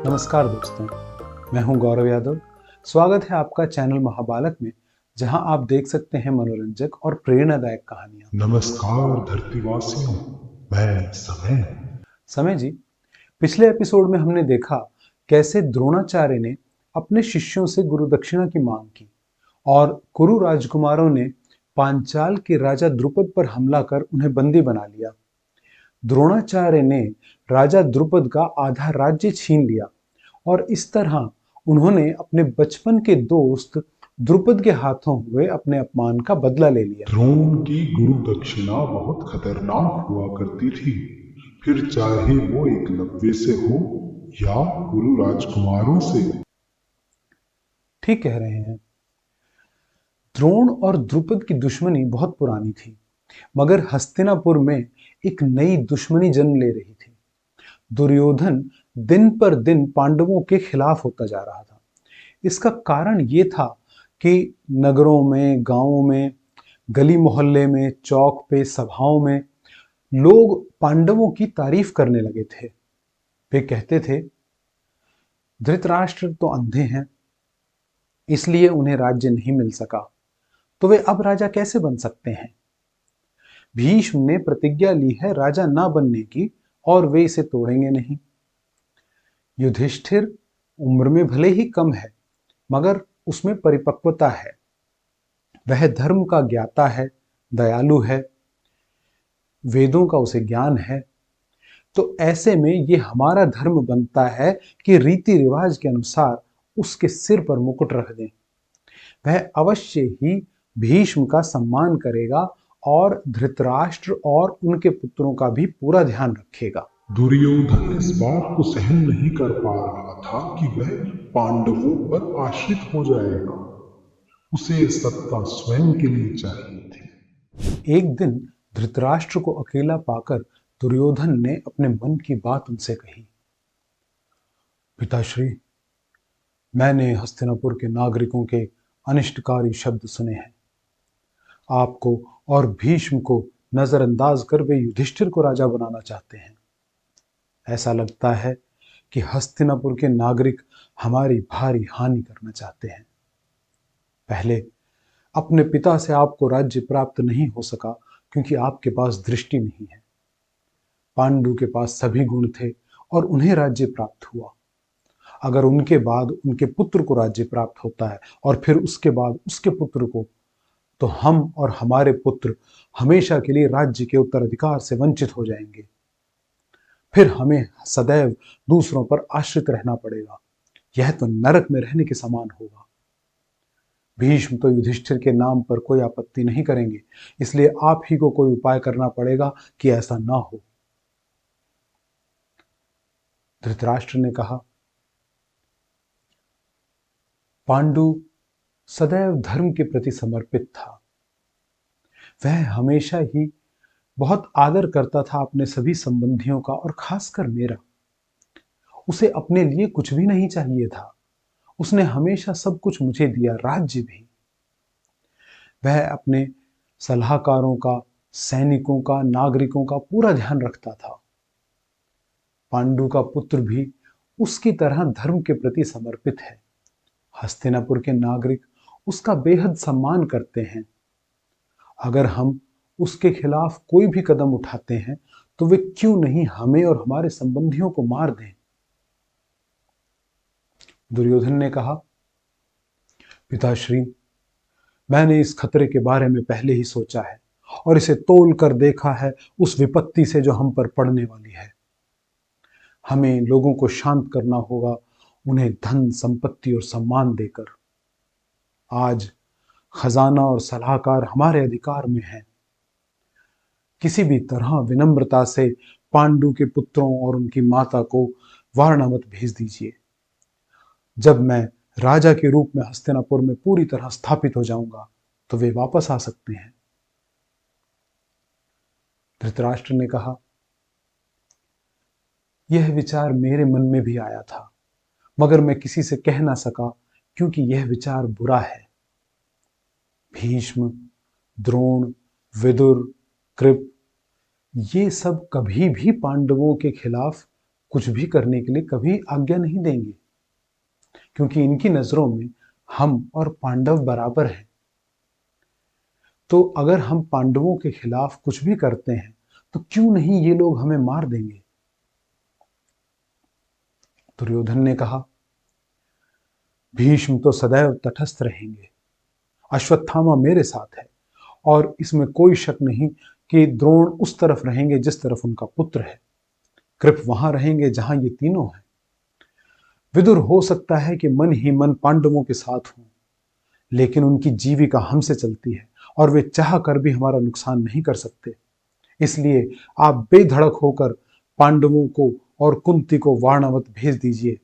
नमस्कार दोस्तों, मैं हूं गौरव यादव। स्वागत है आपका चैनल महाबालक में, जहां आप देख सकते हैं मनोरंजक और प्रेरणादायक कहानियां। नमस्कार धरतीवासियों, मैं समय। समय जी, पिछले एपिसोड में हमने देखा कैसे द्रोणाचार्य ने अपने शिष्यों से गुरु दक्षिणा की मांग की और कुरु राजकुमारों ने पांचाल के राजा द्रुपद पर हमला कर उन्हें बंदी बना लिया। द्रोणाचार्य ने राजा द्रुपद का आधा राज्य छीन लिया और इस तरह उन्होंने अपने बचपन के दोस्त द्रुपद के हाथों हुए अपने अपमान का बदला ले लिया। द्रोण की गुरु दक्षिणा बहुत खतरनाक हुआ करती थी। फिर चाहे वो एकलव्य से हो या गुरु राजकुमारों से। ठीक कह रहे हैं। द्रोण और द्रुपद की दुश्मनी बहुत पुरानी थी, मगर हस्तिनापुर में एक नई दुश्मनी जन्म ले रही थी। दुर्योधन दिन पर दिन पांडवों के खिलाफ होता जा रहा था। इसका कारण ये था कि नगरों में, गांवों में, गली मोहल्ले में, चौक पे, सभाओं में लोग पांडवों की तारीफ करने लगे थे। वे कहते थे, धृतराष्ट्र तो अंधे हैं, इसलिए उन्हें राज्य नहीं मिल सका, तो वे अब राजा कैसे बन सकते हैं। भीष्म ने प्रतिज्ञा ली है राजा ना बनने की और वे इसे तोड़ेंगे नहीं। युधिष्ठिर उम्र में भले ही कम है, मगर उसमें परिपक्वता है। वह धर्म का ज्ञाता है, दयालु है, वेदों का उसे ज्ञान है। तो ऐसे में ये हमारा धर्म बनता है कि रीति रिवाज के अनुसार उसके सिर पर मुकुट रख दें। वह अवश्य ही भीष्म का सम्मान करेगा और धृतराष्ट्र और उनके पुत्रों का भी पूरा ध्यान रखेगा। दुर्योधन इस बात को सहन नहीं कर पा रहा था कि वह पांडवों पर आश्रित हो जाएगा। उसे सत्ता स्वयं के लिए चाहिए थी। एक दिन धृतराष्ट्र को अकेला पाकर दुर्योधन ने अपने मन की बात उनसे कही। पिताश्री, मैंने हस्तिनापुर के नागरिकों के अनिष्टकारी शब्द सुने हैं। आपको और भीष्म को नजरअंदाज कर वे युधिष्ठिर को राजा बनाना चाहते हैं। ऐसा लगता है कि हस्तिनापुर के नागरिक हमारी भारी हानि करना चाहते हैं। पहले अपने पिता से आपको राज्य प्राप्त नहीं हो सका क्योंकि आपके पास दृष्टि नहीं है। पांडु के पास सभी गुण थे और उन्हें राज्य प्राप्त हुआ। अगर उनके बाद उनके पुत्र को राज्य प्राप्त होता है और फिर उसके बाद उसके पुत्र को, तो हम और हमारे पुत्र हमेशा के लिए राज्य के उत्तराधिकार से वंचित हो जाएंगे। फिर हमें सदैव दूसरों पर आश्रित रहना पड़ेगा। यह तो नरक में रहने के समान होगा। भीष्म तो युधिष्ठिर के नाम पर कोई आपत्ति नहीं करेंगे, इसलिए आप ही को कोई उपाय करना पड़ेगा कि ऐसा ना हो। धृतराष्ट्र ने कहा, पांडु सदैव धर्म के प्रति समर्पित था। वह हमेशा ही बहुत आदर करता था अपने सभी संबंधियों का और खासकर मेरा। उसे अपने लिए कुछ भी नहीं चाहिए था। उसने हमेशा सब कुछ मुझे दिया, राज्य भी। वह अपने सलाहकारों का, सैनिकों का, नागरिकों का पूरा ध्यान रखता था। पांडु का पुत्र भी उसकी तरह धर्म के प्रति समर्पित है। हस्तिनापुर के नागरिक उसका बेहद सम्मान करते हैं। अगर हम उसके खिलाफ कोई भी कदम उठाते हैं तो वे क्यों नहीं हमें और हमारे संबंधियों को मार दें। दुर्योधन ने कहा, पिताश्री, मैंने इस खतरे के बारे में पहले ही सोचा है और इसे तोल कर देखा है उस विपत्ति से जो हम पर पड़ने वाली है। हमें लोगों को शांत करना होगा, उन्हें धन, संपत्ति और सम्मान देकर। आज खजाना और सलाहकार हमारे अधिकार में है। किसी भी तरह विनम्रता से पांडु के पुत्रों और उनकी माता को वारणावत भेज दीजिए। जब मैं राजा के रूप में हस्तिनापुर में पूरी तरह स्थापित हो जाऊंगा तो वे वापस आ सकते हैं। धृतराष्ट्र ने कहा, यह विचार मेरे मन में भी आया था, मगर मैं किसी से कह ना सका क्योंकि यह विचार बुरा है। भीष्म, द्रोण, विदुर, कृप, ये सब कभी भी पांडवों के खिलाफ कुछ भी करने के लिए कभी आज्ञा नहीं देंगे, क्योंकि इनकी नजरों में हम और पांडव बराबर हैं। तो अगर हम पांडवों के खिलाफ कुछ भी करते हैं तो क्यों नहीं ये लोग हमें मार देंगे? दुर्योधन ने कहा, भीष्म तो सदैव तटस्थ रहेंगे, अश्वत्थामा मेरे साथ है, और इसमें कोई शक नहीं कि द्रोण उस तरफ रहेंगे जिस तरफ उनका पुत्र है, कृप वहां रहेंगे जहां ये तीनों हैं। विदुर हो सकता है कि मन ही मन पांडवों के साथ हों, लेकिन उनकी जीविका हमसे चलती है और वे चाह कर भी हमारा नुकसान नहीं कर सकते। इसलिए आप बेधड़क होकर पांडवों को और कुंती को वारणावत भेज दीजिए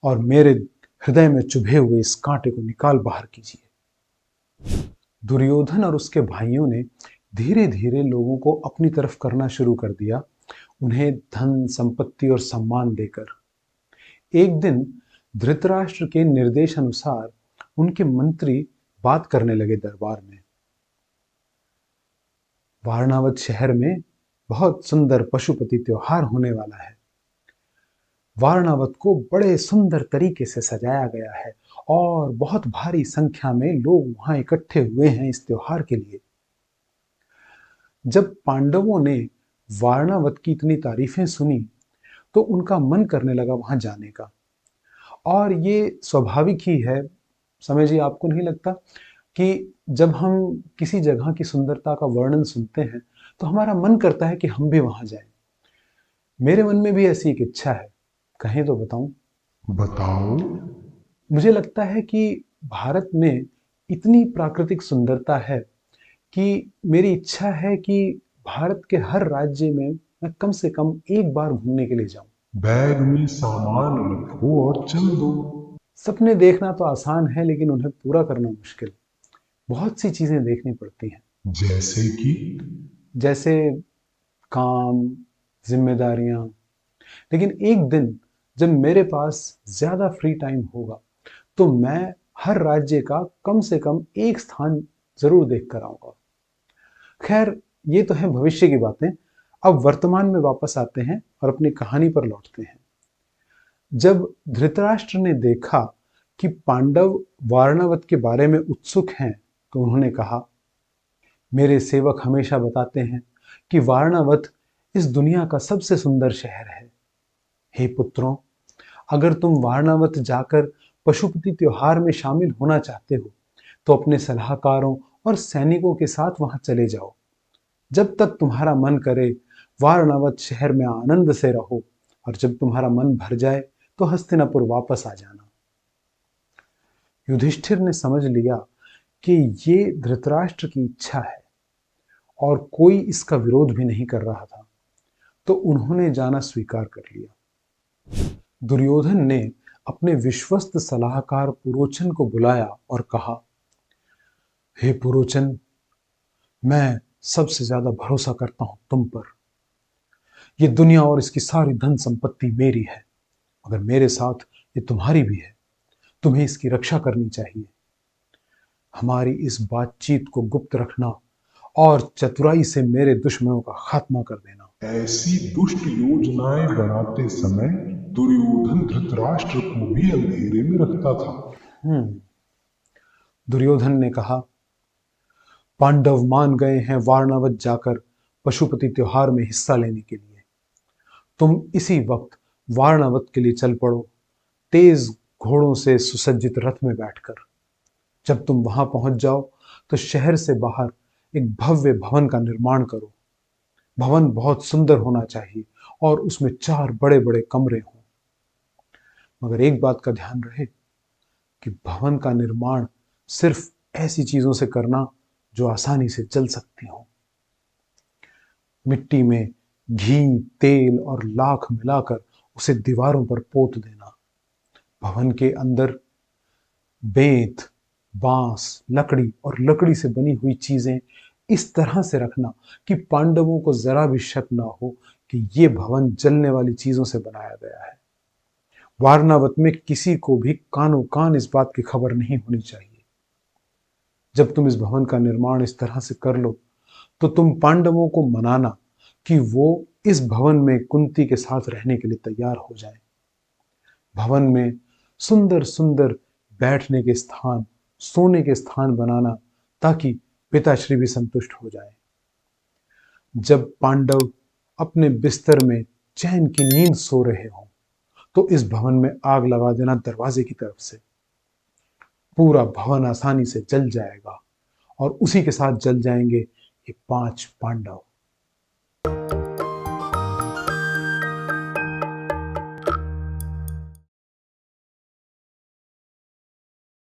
और मेरे हृदय में चुभे हुए इस कांटे को निकाल बाहर कीजिए। दुर्योधन और उसके भाइयों ने धीरे धीरे लोगों को अपनी तरफ करना शुरू कर दिया, उन्हें धन संपत्ति और सम्मान देकर। एक दिन धृतराष्ट्र के निर्देश अनुसार उनके मंत्री बात करने लगे दरबार में। वारणावत शहर में बहुत सुंदर पशुपति त्योहार होने वाला है। वारणावत को बड़े सुंदर तरीके से सजाया गया है और बहुत भारी संख्या में लोग वहां इकट्ठे हुए हैं इस त्योहार के लिए। जब पांडवों ने वारणावत की इतनी तारीफें सुनी तो उनका मन करने लगा वहां जाने का। और ये स्वाभाविक ही है, समझिए, आपको नहीं लगता कि जब हम किसी जगह की सुंदरता का वर्णन सुनते हैं तो हमारा मन करता है कि हम भी वहां जाएं। मेरे मन में भी ऐसी एक इच्छा है, कहें तो बताऊं? बताओ। मुझे लगता है कि भारत में इतनी प्राकृतिक सुंदरता है कि मेरी इच्छा है कि भारत के हर राज्य में मैं कम से कम एक बार घूमने के लिए जाऊं। बैग में सामान रखो और चल दो। सपने देखना तो आसान है, लेकिन उन्हें पूरा करना मुश्किल। बहुत सी चीजें देखनी पड़ती हैं, जैसे काम, जिम्मेदारियां। लेकिन एक दिन जब मेरे पास ज्यादा फ्री टाइम होगा तो मैं हर राज्य का कम से कम एक स्थान जरूर देख कर आऊंगा। खैर, ये तो है भविष्य की बातें। अब वर्तमान में वापस आते हैं और अपनी कहानी पर लौटते हैं। जब धृतराष्ट्र ने देखा कि पांडव वारणावत के बारे में उत्सुक हैं तो उन्होंने कहा, मेरे सेवक हमेशा बताते हैं कि वारणावत इस दुनिया का सबसे सुंदर शहर है। हे पुत्रों, अगर तुम वारणावत जाकर पशुपति त्योहार में शामिल होना चाहते हो तो अपने सलाहकारों और सैनिकों के साथ वहां चले जाओ। जब तक तुम्हारा मन करे वारणावत शहर में आनंद से रहो, और जब तुम्हारा मन भर जाए तो हस्तिनापुर वापस आ जाना। युधिष्ठिर ने समझ लिया कि ये धृतराष्ट्र की इच्छा है और कोई इसका विरोध भी नहीं कर रहा था, तो उन्होंने जाना स्वीकार कर लिया। दुर्योधन ने अपने विश्वस्त सलाहकार पुरोचन को बुलाया और कहा, हे पुरोचन, मैं सबसे ज्यादा भरोसा करता हूं तुम पर। ये दुनिया और इसकी सारी धन संपत्ति मेरी है, मगर मेरे साथ ये तुम्हारी भी है। तुम्हें इसकी रक्षा करनी चाहिए। हमारी इस बातचीत को गुप्त रखना और चतुराई से मेरे दुश्मनों का खात्मा कर देना। ऐसी दुष्ट योजनाएं बनाते समय दुर्योधन धृतराष्ट्र को भी अंधेरे में रखता था। दुर्योधन ने कहा, पांडव मान गए हैं वारणावत जाकर पशुपति त्योहार में हिस्सा लेने के लिए। तुम इसी वक्त वारणावत के लिए चल पड़ो, तेज घोड़ों से सुसज्जित रथ में बैठकर। जब तुम वहां पहुंच जाओ तो शहर से बाहर एक भव्य भवन का निर्माण करो। भवन बहुत सुंदर होना चाहिए और उसमें 4 बड़े बड़े कमरे हों। मगर एक बात का ध्यान रहे कि भवन का निर्माण सिर्फ ऐसी चीजों से करना जो आसानी से जल सकती हो। मिट्टी में घी, तेल और लाख मिलाकर उसे दीवारों पर पोत देना। भवन के अंदर बेंत, बांस, लकड़ी और लकड़ी से बनी हुई चीजें इस तरह से रखना कि पांडवों को जरा भी शक ना हो कि ये भवन जलने वाली चीजों से बनाया गया है। वारणावत में किसी को भी कानो कान इस बात की खबर नहीं होनी चाहिए। जब तुम इस भवन का निर्माण इस तरह से कर लो तो तुम पांडवों को मनाना कि वो इस भवन में कुंती के साथ रहने के लिए तैयार हो जाए। भवन में सुंदर सुंदर बैठने के स्थान, सोने के स्थान बनाना, ताकि पिताश्री भी संतुष्ट हो जाए। जब पांडव अपने बिस्तर में चैन की नींद सो रहे हों, तो इस भवन में आग लगा देना दरवाजे की तरफ से। पूरा भवन आसानी से जल जाएगा और उसी के साथ जल जाएंगे ये 5 पांडव।